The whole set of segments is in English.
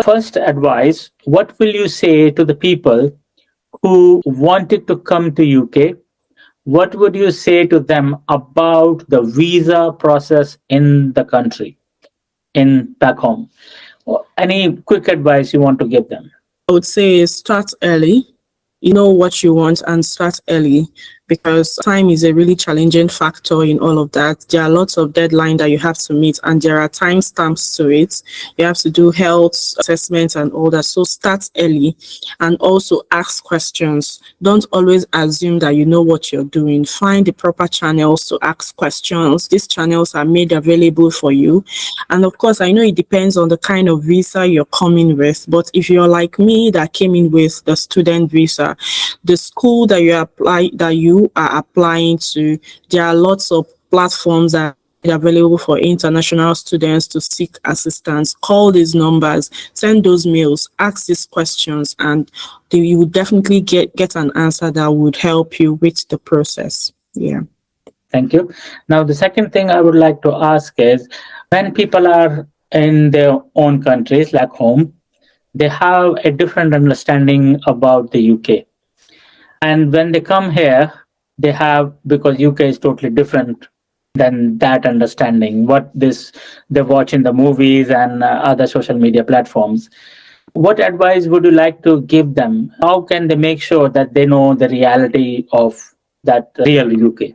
first advice, what will you say to the people who wanted to come to UK? What would you say to them about the visa process in the country, in back home? Any quick advice you want to give them? I would say start early. You know what you want and start early, because time is a really challenging factor in all of that. There are lots of deadlines that you have to meet, and there are time stamps to it. You have to do health assessments and all that. So start early and also ask questions. Don't always assume that you know what you're doing. Find the proper channels to ask questions. These channels are made available for you. And of course, I know it depends on the kind of visa you're coming with, but if you're like me that came in with the student visa, the school that you are applying to, there are lots of platforms that are available for international students to seek assistance. Call these numbers, send those mails, ask these questions, and you would definitely get an answer that would help you with the process. Yeah. Thank you. Now, the second thing I would like to ask is, when people are in their own countries, like home, they have a different understanding about the UK. And when they come here, they have, because UK is totally different than that understanding, what this they watch in the movies and other social media platforms. What advice would you like to give them? How can they make sure that they know the reality of that real UK?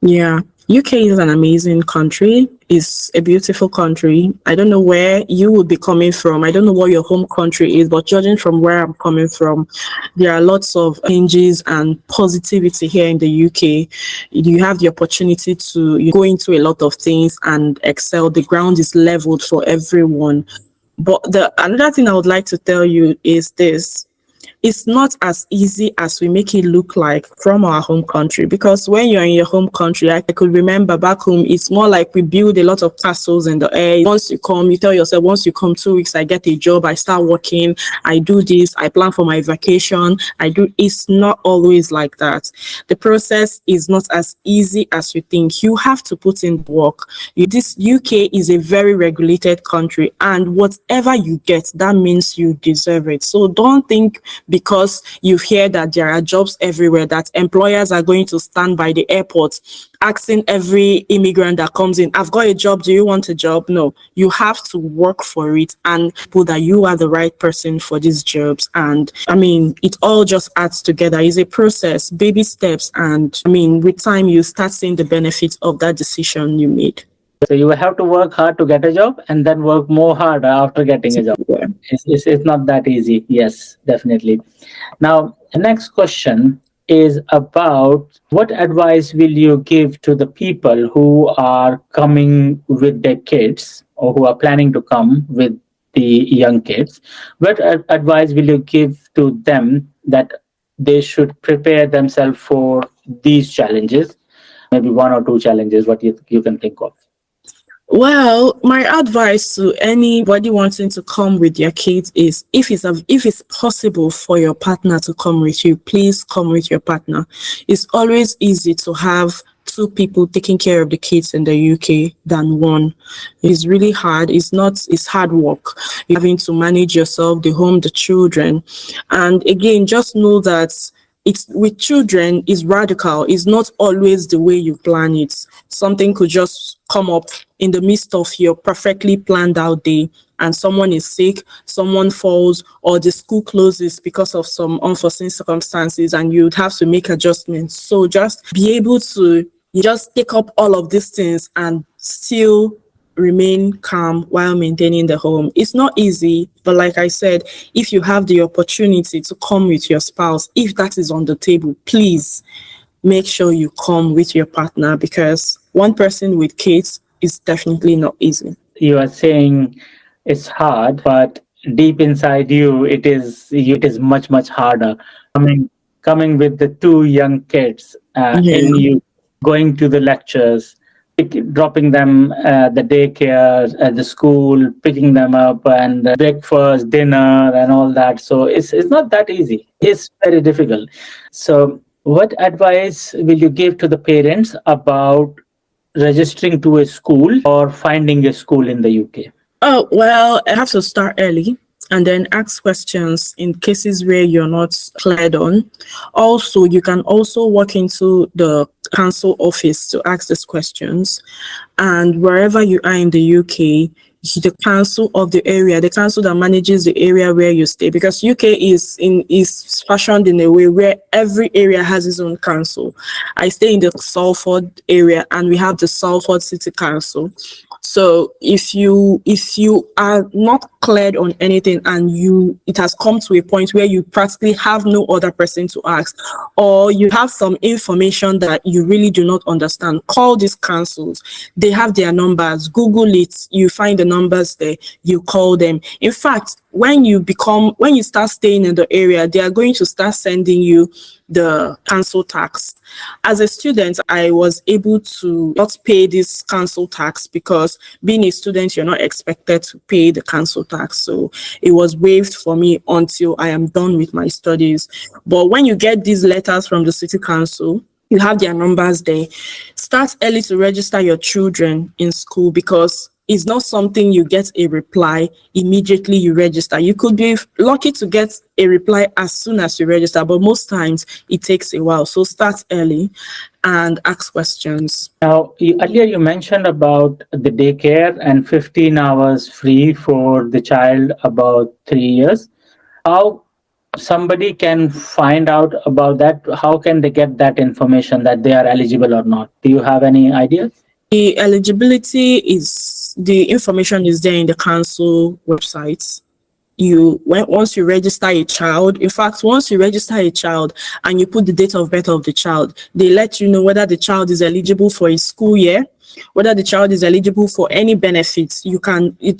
Yeah, UK is an amazing country. It's a beautiful country. I don't know where you would be coming from. I don't know what your home country is, but judging from where I'm coming from, there are lots of changes and positivity here in the UK. You have the opportunity to go into a lot of things and excel. The ground is leveled for everyone. But another thing I would like to tell you is this: it's not as easy as we make it look like from our home country, because when you're in your home country, I could remember back home, it's more like we build a lot of castles in the air. Once you come, you tell yourself, once you come 2 weeks, I get a job, I start working, I do this, I plan for my vacation, it's not always like that. The process is not as easy as you think. You have to put in work. This UK is a very regulated country, and whatever you get, that means you deserve it. So don't think because you hear that there are jobs everywhere, that employers are going to stand by the airport asking every immigrant that comes in, I've got a job, do you want a job? No, you have to work for it and prove that you are the right person for these jobs. And I mean, it all just adds together. It's a process, baby steps. And I mean, with time, you start seeing the benefits of that decision you made. So you have to work hard to get a job and then work more harder after getting a job. Yeah. It's not that easy. Yes, definitely. Now, the next question is about, what advice will you give to the people who are coming with their kids or who are planning to come with the young kids? What advice will you give to them that they should prepare themselves for these challenges? Maybe one or two challenges, what you can think of. Well, my advice to anybody wanting to come with your kids is, if it's possible for your partner to come with you, please come with your partner. It's always easy to have two people taking care of the kids in the UK than one. It's really hard. It's hard work. You're having to manage yourself, the home, the children. And again, just know that it's with children is radical. It's not always the way you plan it. Something could just come up in the midst of your perfectly planned out day, and someone is sick, someone falls, or the school closes because of some unforeseen circumstances, and you'd have to make adjustments. So just be able to just take up all of these things and still remain calm while maintaining the home. It's not easy, but like I said, if you have the opportunity to come with your spouse, if that is on the table, please make sure you come with your partner, because one person with kids is definitely not easy. You are saying it's hard, but deep inside you, it is much harder. Coming with the two young kids, Yeah. and you going to the lectures, dropping them at the daycare, at the school, picking them up, and breakfast, dinner, and all that. So it's not that easy. It's very difficult. So, what advice will you give to the parents about registering to a school or finding a school in the UK? Oh, well, I have to start early. and then ask questions in cases where you're not cleared on. Also, you can also walk into the council office to ask these questions. And wherever you are in the UK, the council of the area, the council that manages the area where you stay, because UK is fashioned in a way where every area has its own council. I stay in the Salford area, and we have the Salford City Council. So if you are not cleared on anything, and it has come to a point where you practically have no other person to ask, or you have some information that you really do not understand, call these councils. They have their numbers. Google it. You find the numbers there. You call them. In fact, when you start staying in the area, they are going to start sending you the council tax. As a student, I was able to not pay this council tax because being a student, you're not expected to pay the council tax. So it was waived for me until I am done with my studies. But when you get these letters from the city council, you have their numbers there. Start early to register your children in school, because it's not something you get a reply immediately you register. You could be lucky to get a reply as soon as you register, but most times it takes a while. So start early and ask questions. Now, earlier you mentioned about the daycare and 15 hours free for the child about 3 years. How somebody can find out about that? How can they get that information that they are eligible or not? Do you have any ideas? The information is there in the council website. Once you register a child, in fact, once you register a child and you put the date of birth of the child, they let you know whether the child is eligible for a school year, whether the child is eligible for any benefits.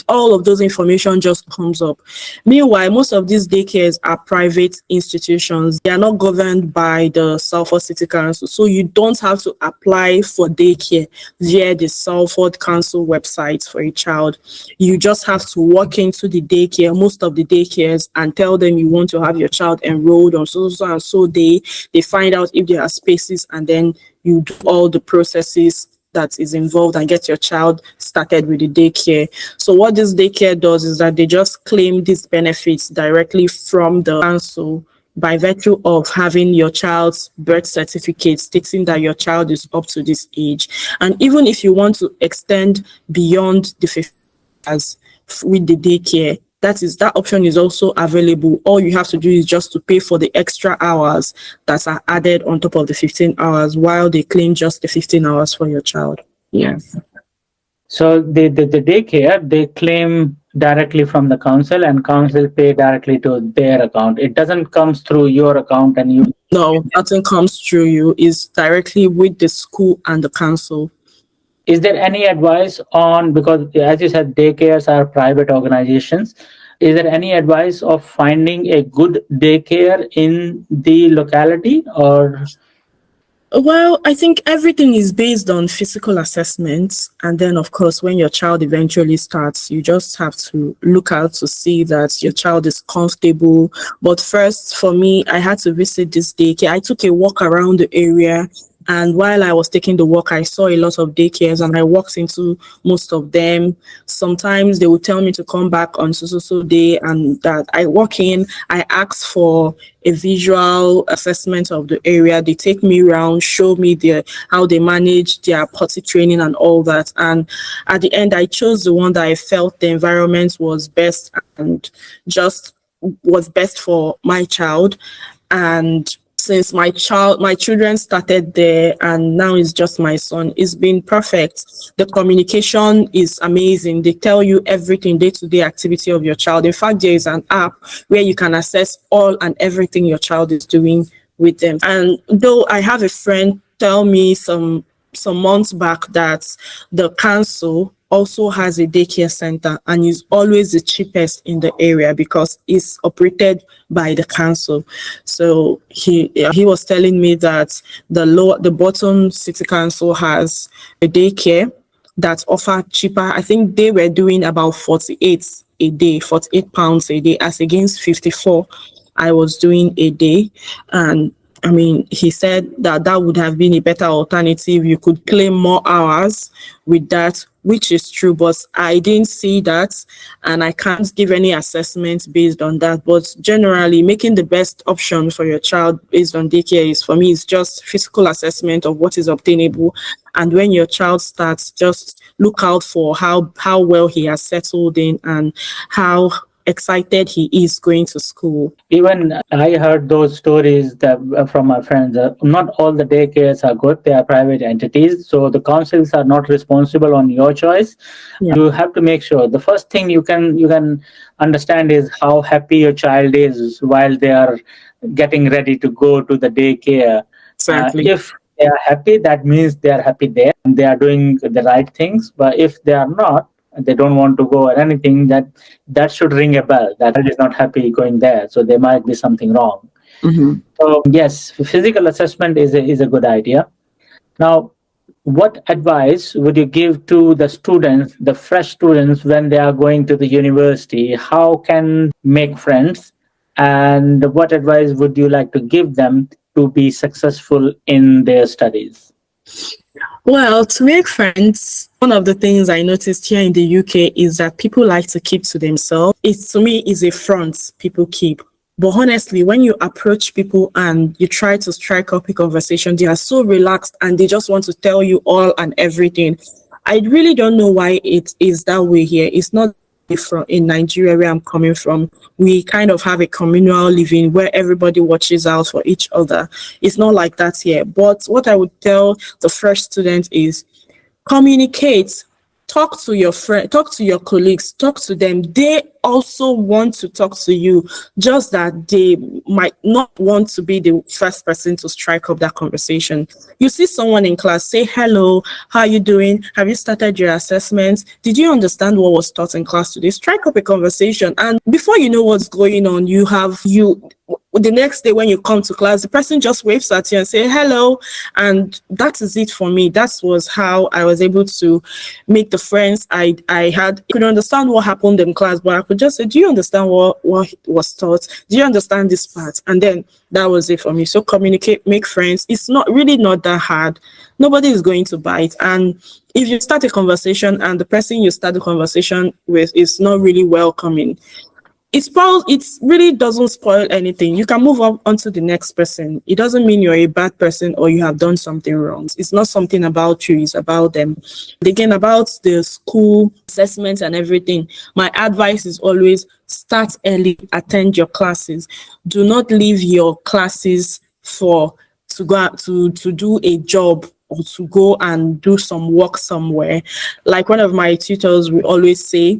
All of those information just comes up. Meanwhile, most of these daycares are private institutions. They are not governed by the Salford City Council. So you don't have to apply for daycare via the Salford Council website for a child. You just have to walk into the daycare, most of the daycares, and tell them you want to have your child enrolled on so and so day. They find out if there are spaces, and then you do all the processes that is involved and get your child started with the daycare. So what this daycare does is that they just claim these benefits directly from the council by virtue of having your child's birth certificate stating that your child is up to this age. And even if you want to extend beyond the 15 years with the daycare, that option is also available. All you have to do is just to pay for the extra hours that are added on top of the 15 hours, while they claim just the 15 hours for your child. Yes. So the daycare, they claim directly from the council, and council pay directly to their account. It doesn't come through your account and you. No, nothing comes through you. It's directly with the school and the council. Is there any advice on, because as you said, daycares are private organizations, is there any advice of finding a good daycare in the locality, or? Well, I think everything is based on physical assessments. And then, of course, when your child eventually starts, you just have to look out to see that your child is comfortable. But first, for me, I had to visit this daycare. I took a walk around the area. And while I was taking the walk, I saw a lot of daycares, and I walked into most of them. Sometimes they would tell me to come back on so day, and that I walk in, I ask for a visual assessment of the area. They take me around, show me how they manage their potty training and all that. And at the end, I chose the one that I felt the environment was best and just was best for my child. And since my children started there, and now it's just my son, it's been perfect. The communication is amazing. They tell you everything, day-to-day activity of your child. In fact, there is an app where you can assess all and everything your child is doing with them. And though I have a friend tell me some months back that the council also has a daycare center and is always the cheapest in the area because it's operated by the council. So he was telling me that the bottom city council has a daycare that offer cheaper. I think they were doing about 48 pounds a day, as against 54 I was doing a day. And I mean, he said that would have been a better alternative. You could claim more hours with that which is true, but I didn't see that, and I can't give any assessment based on that. But generally, making the best option for your child based on daycare is, for me, is just physical assessment of what is obtainable. And when your child starts, just look out for how well he has settled in and how excited he is going to school. Even I heard those stories that from my friends. Not all the daycares are good; they are private entities, so the councils are not responsible on your choice. Yeah, You have to make sure. The first thing you can understand is how happy your child is while they are getting ready to go to the daycare. exactly. If they are happy, that means they are happy there and they are doing the right things. But if they are not, they don't want to go or anything, that should ring a bell. That child is not happy going there, so there might be something wrong. Mhm. So yes, physical assessment is a good idea. Now, what advice would you give to the students, the fresh students, when they are going to the university? How can make friends? And what advice would you like to give them to be successful in their studies? Well, to make friends, one of the things I noticed here in the UK is that people like to keep to themselves. It, to me, is a front people keep. But honestly, when you approach people and you try to strike up a conversation, they are so relaxed and they just want to tell you all and everything. I really don't know why it is that way here. It's not from in Nigeria where I'm coming from. We kind of have a communal living where everybody watches out for each other. It's not like that here. But what I would tell the fresh student is communicate, talk to your friend, talk to your colleagues, talk to them. They also want to talk to you, just that they might not want to be the first person to strike up that conversation. You see someone in class, say hello, how are you doing, have you started your assessments, did you understand what was taught in class today? Strike up a conversation, and before you know what's going on, you the next day when you come to class, the person just waves at you and say hello. And that is it for me. That was how I was able to make the friends I had. I could understand what happened in class, but I could just say, do you understand what was taught? Do you understand this part? And then that was it for me. So communicate, make friends. It's not really not that hard. Nobody is going to bite. And if you start a conversation and the person you start the conversation with is not really welcoming, it really doesn't spoil anything. You can move on to the next person. It doesn't mean you're a bad person or you have done something wrong. It's not something about you, it's about them. And again, about the school assessments and everything, my advice is always start early, attend your classes. Do not leave your classes for to go out to do a job or to go and do some work somewhere. Like one of my tutors will always say,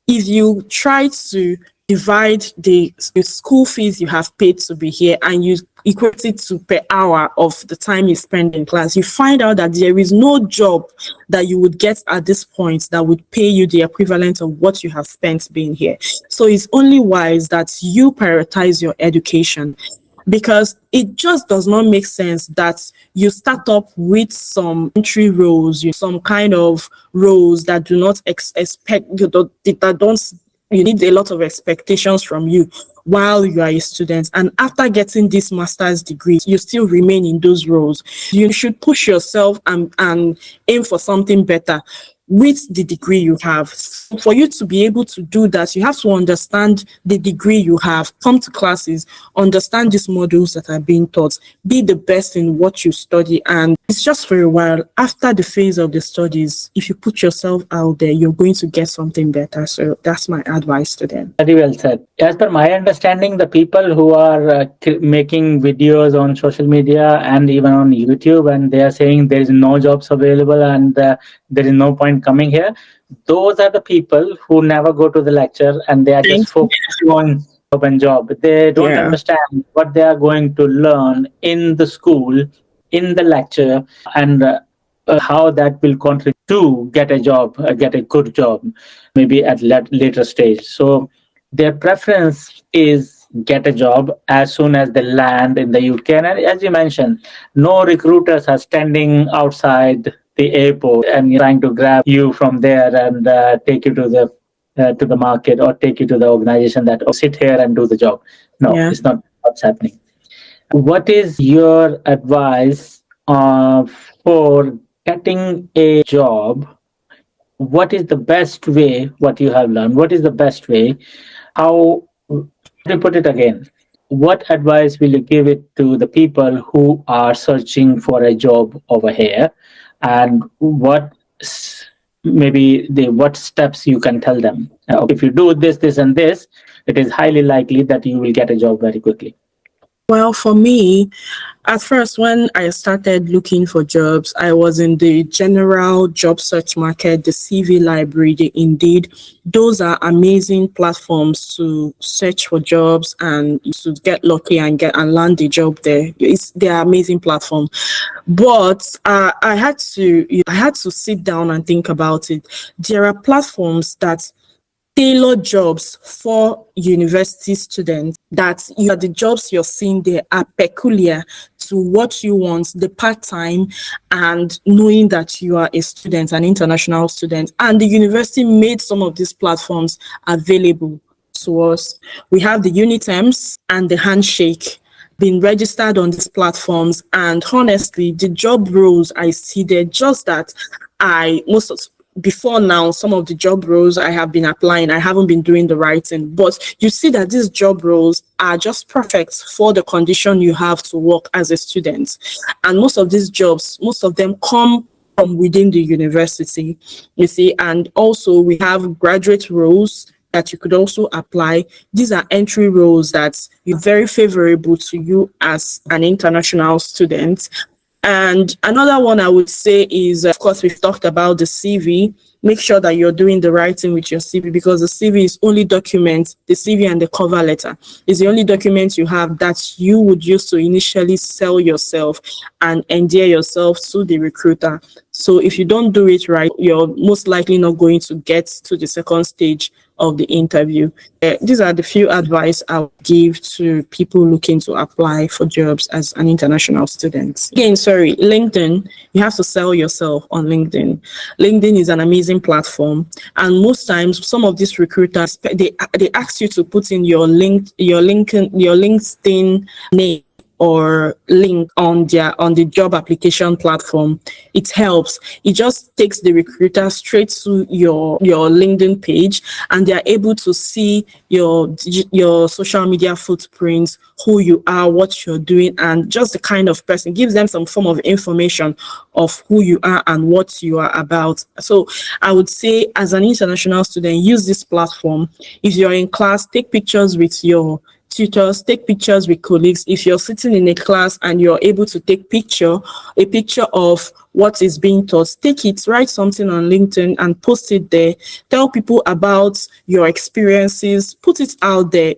if you try to divide the school fees you have paid to be here and you equate it to per hour of the time you spend in class, you find out that there is no job that you would get at this point that would pay you the equivalent of what you have spent being here. So it's only wise that you prioritize your education, because it just does not make sense that you start up with some entry roles, some kind of roles that do not expect that don't you need a lot of expectations from you while you are a student. And after getting this master's degree, you still remain in those roles. You should push yourself and aim for something better with the degree you have. For you to be able to do that, you have to understand the degree you have, come to classes, understand these modules that are being taught, be the best in what you study. And it's just for a while. After the phase of the studies, if you put yourself out there, you're going to get something better. So that's my advice to them. Very well said. As per my understanding, the people who are making videos on social media and even on YouTube, and they are saying there is no jobs available and there is no point coming here, those are the people who never go to the lecture and they are just Thank you. focused on job and job. They don't Yeah. understand what they are going to learn in the school, in the lecture, and how that will contribute to get a job, get a good job, maybe at later stage. So their preference is get a job as soon as they land in the UK. And as you mentioned, no recruiters are standing outside the airport and trying to grab you from there and take you to the market or take you to the organization that sit here and do the job. No, Yeah. it's not what's happening. What is your advice for getting a job what is the best way, what you have learned, what is the best way, how, let me put it again, what advice will you give it to the people who are searching for a job over here, and maybe what steps you can tell them? If you do this, this, and this, it is highly likely that you will get a job very quickly. Well, for me, at first, when I started looking for jobs, I was in the general job search market, the CV library, the Indeed. Those are amazing platforms to search for jobs and to get lucky and land the job there. They are amazing platforms. But I had to sit down and think about it. There are platforms that tailor jobs for university students, that the jobs you're seeing there are peculiar to what you want, the part-time, and knowing that you are a student, an international student. And the university made some of these platforms available to us. We have the Unitems and the Handshake been registered on these platforms, and honestly, the job roles I see there, just that I most of before now, some of the job roles I have been applying, I haven't been doing the writing, but you see that these job roles are just perfect for the condition you have to work as a student. And most of these jobs, most of them come from within the university, you see, and also we have graduate roles that you could also apply. These are entry roles that are very favorable to you as an international student. And another one I would say is, of course, we've talked about the CV. Make sure that you're doing the right thing with your CV, because the CV is only document, the CV and the cover letter is the only document you have that you would use to initially sell yourself and endear yourself to the recruiter. So if you don't do it right, you're most likely not going to get to the second stage of the interview. These are the few advice I would give to people looking to apply for jobs as an international student. Again, sorry, LinkedIn, you have to sell yourself on LinkedIn. LinkedIn is an amazing platform, and most times some of these recruiters, they ask you to put in your LinkedIn name or link on the job application platform. It helps. It just takes the recruiter straight to your LinkedIn page, and they are able to see your social media footprints, who you are, what you're doing, and just the kind of person. Gives them some form of information of who you are and what you are about. So I would say, as an international student, use this platform. If you're in class, take pictures with your tutors, take pictures with colleagues. If you're sitting in a class and you're able to take a picture of what is being taught, take it, write something on LinkedIn and post it there. Tell people about your experiences, put it out there.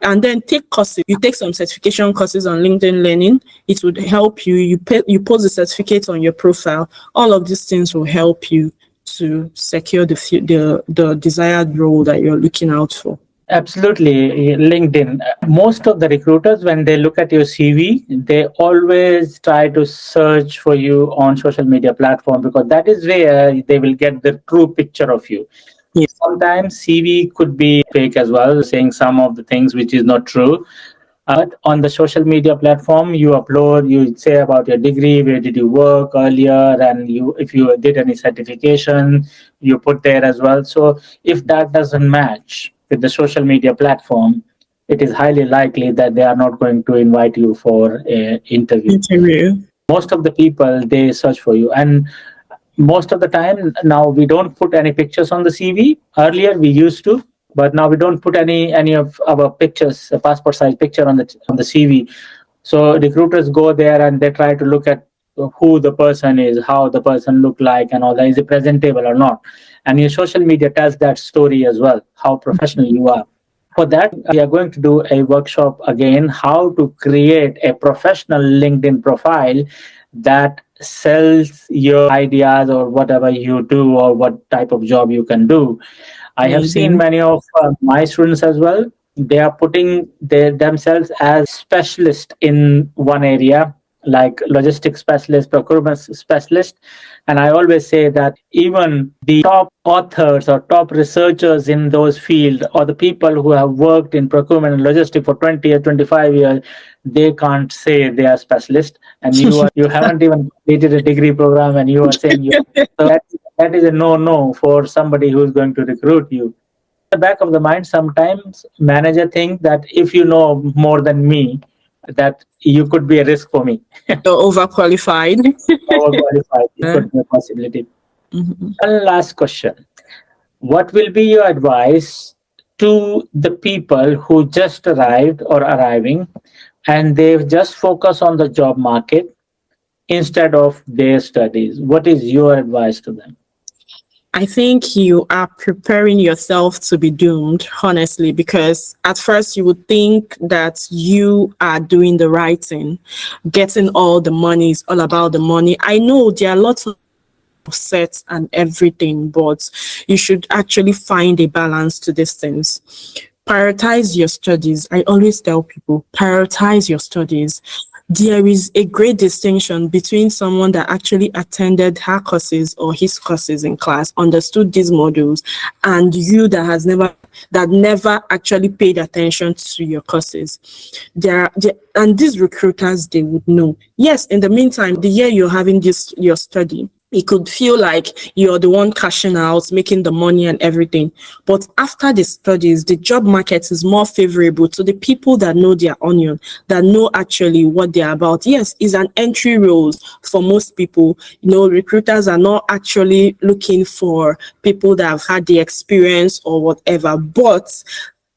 And then take courses. You take some certification courses on LinkedIn Learning. It would help you. You post the certificate on your profile. All of these things will help you to secure the desired role that you're looking out for. Absolutely. LinkedIn. Most of the recruiters, when they look at your CV, they always try to search for you on social media platform, because that is where they will get the true picture of you. Yes. Sometimes CV could be fake as well, saying some of the things which is not true. But on the social media platform, you upload, you say about your degree, where did you work earlier, and if you did any certification, you put there as well. So if that doesn't match with the social media platform, it is highly likely that they are not going to invite you for an interview. Most of the people, they search for you, and most of the time now we don't put any pictures on the CV. Earlier we used to, but now we don't put any of our pictures, a passport size picture on the CV. So recruiters go there and they try to look at who the person is, how the person look like, and all that. Is it presentable or not? And your social media tells that story as well, how professional you are. For that, we are going to do a workshop again, how to create a professional LinkedIn profile that sells your ideas or whatever you do or what type of job you can do. I have seen many of my students as well. They are putting themselves as specialist in one area. like logistics specialist, procurement specialist. And I always say that even the top authors or top researchers in those fields, or the people who have worked in procurement and logistics for 20 or 25 years, they can't say they are specialists. And you haven't even completed a degree program, and you are saying you. So that is a no for somebody who's going to recruit you. The back of the mind, sometimes manager think that if you know more than me, that you could be a risk for me. You're overqualified. Overqualified, it could be a possibility. One last question: what will be your advice to the people who just arrived or arriving, and they just focus on the job market instead of their studies? What is your advice to them? I think you are preparing yourself to be doomed, honestly, because at first you would think that you are doing the right thing, getting all the money is all about the money. I know there are lots of sets and everything, but you should actually find a balance to these things. Prioritize your studies. I always tell people, prioritize your studies. There is a great distinction between someone that actually attended her courses or his courses in class, understood these modules, and you that never actually paid attention to your courses. And these recruiters, they would know. Yes, in the meantime, the year you're having this your study, it could feel like you're the one cashing out, making the money and everything. But after the studies, the job market is more favorable to the people that know their onion, that know actually what they're about. Yes, it's an entry role for most people. Recruiters are not actually looking for people that have had the experience or whatever, but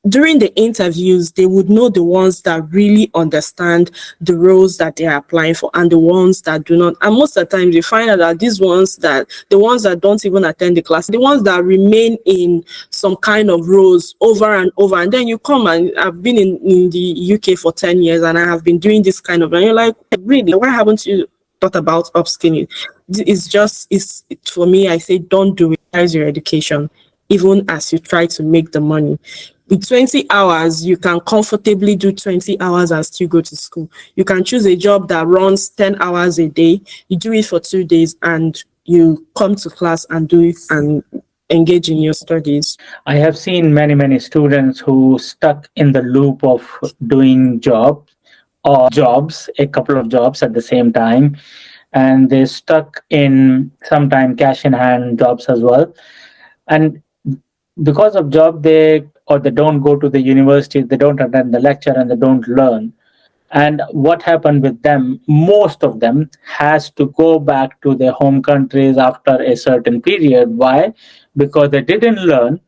during the interviews, they would know the ones that really understand the roles that they are applying for and the ones that do not. And most of the time, you find out that the ones that don't even attend the class, the ones that remain in some kind of roles over and over. And then you come, and I've been in the UK for 10 years and I have been doing this kind of, and you're like, really, why haven't you thought about upskilling? It's for me, I say, don't do it as your education, even as you try to make the money. With 20 hours, you can comfortably do 20 hours and still go to school. You can choose a job that runs 10 hours a day. You do it for 2 days and you come to class and do it and engage in your studies. I have seen many students who stuck in the loop of doing jobs, a couple of jobs at the same time, and they stuck in sometime cash in hand jobs as well. And because of job, they don't go to the university, they don't attend the lecture, and they don't learn. And what happened with them, most of them has to go back to their home countries after a certain period. Why? Because they didn't learn.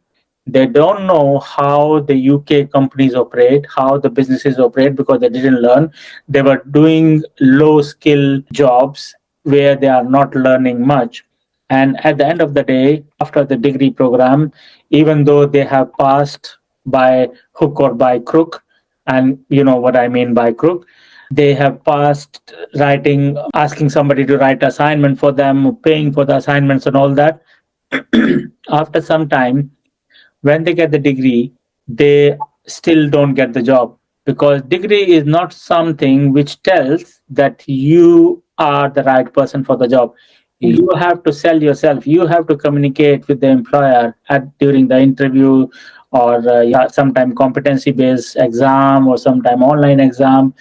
They don't know how the UK companies operate, how the businesses operate, because they didn't learn. They were doing low skill jobs where they are not learning much. And at the end of the day, after the degree program, even though they have passed by hook or by crook, and you know what I mean by crook, they have passed writing, asking somebody to write assignment for them, paying for the assignments and all that. After some time, when they get the degree, they still don't get the job, because degree is not something which tells that you are the right person for the job. You have to sell yourself. You have to communicate with the employer during the interview, or sometime competency based exam, or sometime online exam.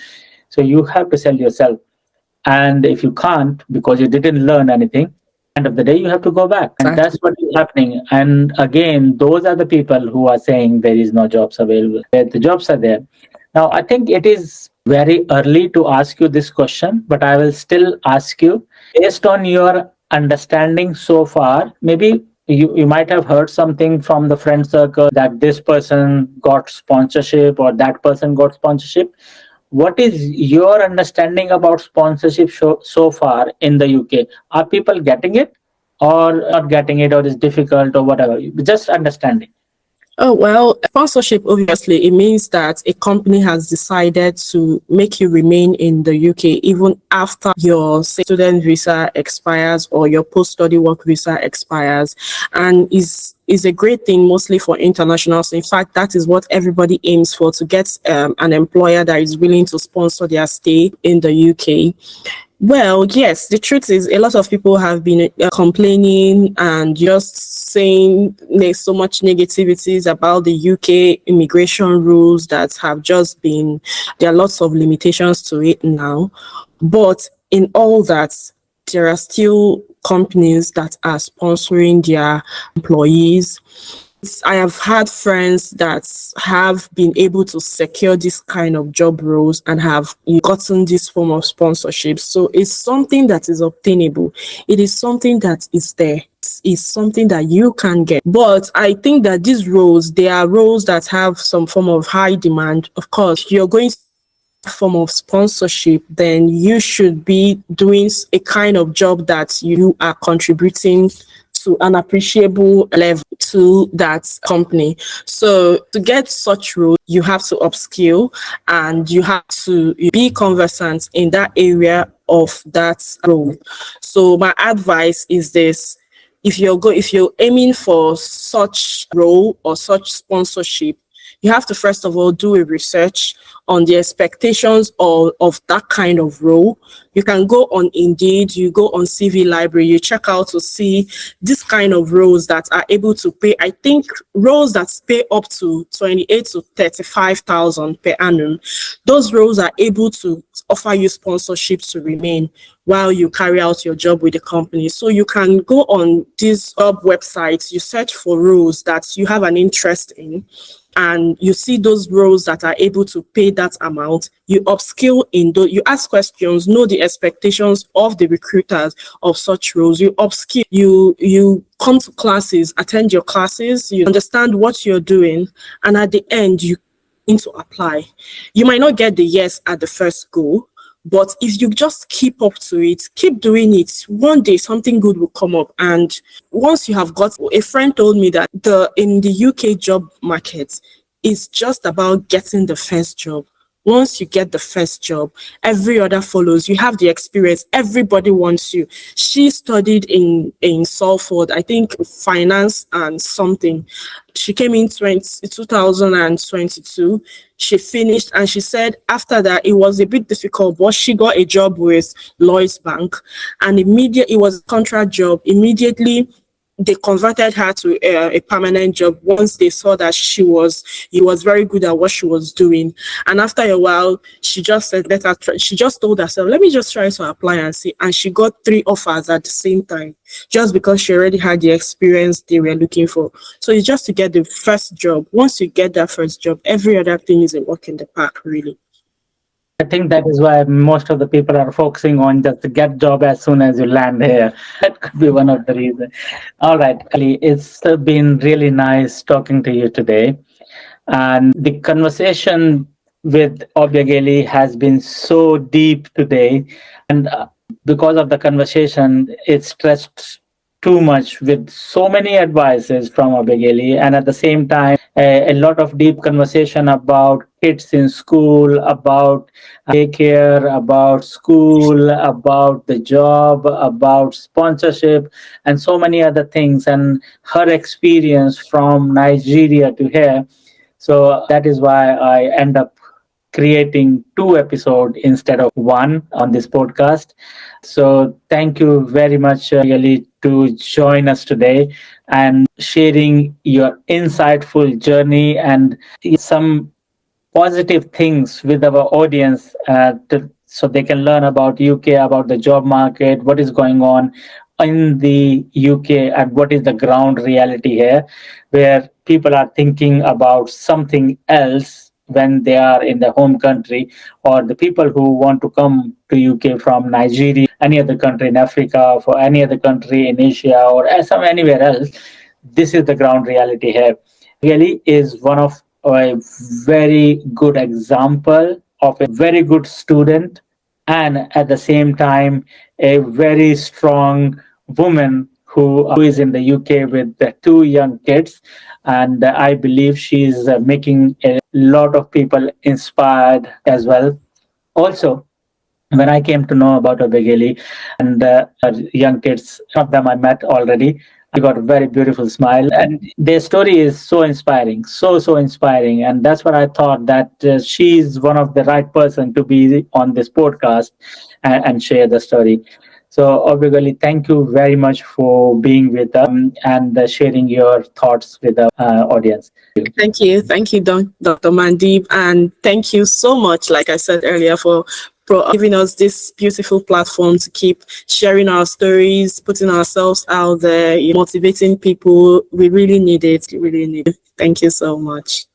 So you have to sell yourself. And if you can't, because you didn't learn anything, end of the day you have to go back, and that's what is happening. And again, those are the people who are saying there is no jobs available, where the jobs are there. Now I think it is very early to ask you this question, but I will still ask you, based on your understanding so far. Maybe you might have heard something from the friend circle that this person got sponsorship or that person got sponsorship. What is your understanding about sponsorship so far in the UK? Are people getting it or not getting it, or is difficult or whatever? Just understanding. Oh, well, sponsorship, obviously, it means that a company has decided to make you remain in the UK even after your say, student visa expires or your post-study work visa expires, and is a great thing mostly for internationals. In fact, that is what everybody aims for, to get an employer that is willing to sponsor their stay in the UK. Well, yes, the truth is a lot of people have been complaining and just saying there's so much negativities about the UK immigration rules that have just been, there are lots of limitations to it now. But in all that, there are still companies that are sponsoring their employees. I have had friends that have been able to secure this kind of job roles and have gotten this form of sponsorship. So it's something that is obtainable. It is something that is there. It's something that you can get. But I think that these roles, they are roles that have some form of high demand. Of course, you're going to form of sponsorship, then you should be doing a kind of job that you are contributing to an appreciable level to that company. So to get such role, you have to upskill and you have to be conversant in that area of that role. So my advice is this: if you're aiming for such role or such sponsorship, you have to first of all do a research on the expectations of that kind of role. You can go on Indeed, you go on CV Library, you check out to see this kind of roles that are able to pay. I think roles that pay up to 28 to 35,000 per annum. Those roles are able to offer you sponsorship to remain while you carry out your job with the company. So you can go on these job websites, you search for roles that you have an interest in, and you see those roles that are able to pay that amount. You upskill in those, you ask questions, know the expectations of the recruiters of such roles. You upskill, you come to classes, attend your classes, you understand what you're doing, and at the end you need to apply. You might not get the yes at the first go, but if you just keep up to it, keep doing it, one day something good will come up. And once you have got, a friend told me that the in the UK job market, it's just about getting the first job. Once you get the first job, every other follows. You have the experience. Everybody wants you. She studied in Salford, I think finance and something. She came in 2022. She finished and she said after that it was a bit difficult, but she got a job with Lloyd's Bank, and immediately it was a contract job. Immediately they converted her to a permanent job once they saw that he was very good at what she was doing. And after a while, she just said, let her try. She just told herself, let me just try to apply and see. And she got 3 offers at the same time, just because she already had the experience they were looking for. So it's just to get the first job. Once you get that first job, every other thing is a walk in the park, really. I think that is why most of the people are focusing on just to get job as soon as you land here. That could be one of the reasons. All right, Ali, it's been really nice talking to you today. And the conversation with Obiageli has been so deep today. And because of the conversation, it stressed too much with so many advices from Obiageli. And at the same time, a lot of deep conversation about kids in school, about daycare, about school, about the job, about sponsorship, and so many other things. And her experience from Nigeria to here. So that is why I end up creating 2 episodes instead of one on this podcast. So thank you very much, Yali, to join us today and sharing your insightful journey and some positive things with our audience so they can learn about UK, about the job market, what is going on in the UK, and what is the ground reality here, where people are thinking about something else when they are in their home country, or the people who want to come to UK from Nigeria, any other country in Africa, for any other country in Asia, or some anywhere else. This is the ground reality here. Really is one of a very good example of a very good student, and at the same time a very strong woman who is in the UK with two young kids, and I believe she's making a lot of people inspired as well. Also, when I came to know about Obegeli and her young kids, some of them I met already. I got a very beautiful smile, and their story is so inspiring, so inspiring, and that's what I thought that she's one of the right person to be on this podcast and share the story. So, Obegeli, thank you very much for being with us and sharing your thoughts with the audience. Thank you, Dr. Mandip, and thank you so much, like I said earlier, for giving us this beautiful platform to keep sharing our stories, putting ourselves out there, motivating people. We really need it. We really need it. Thank you so much.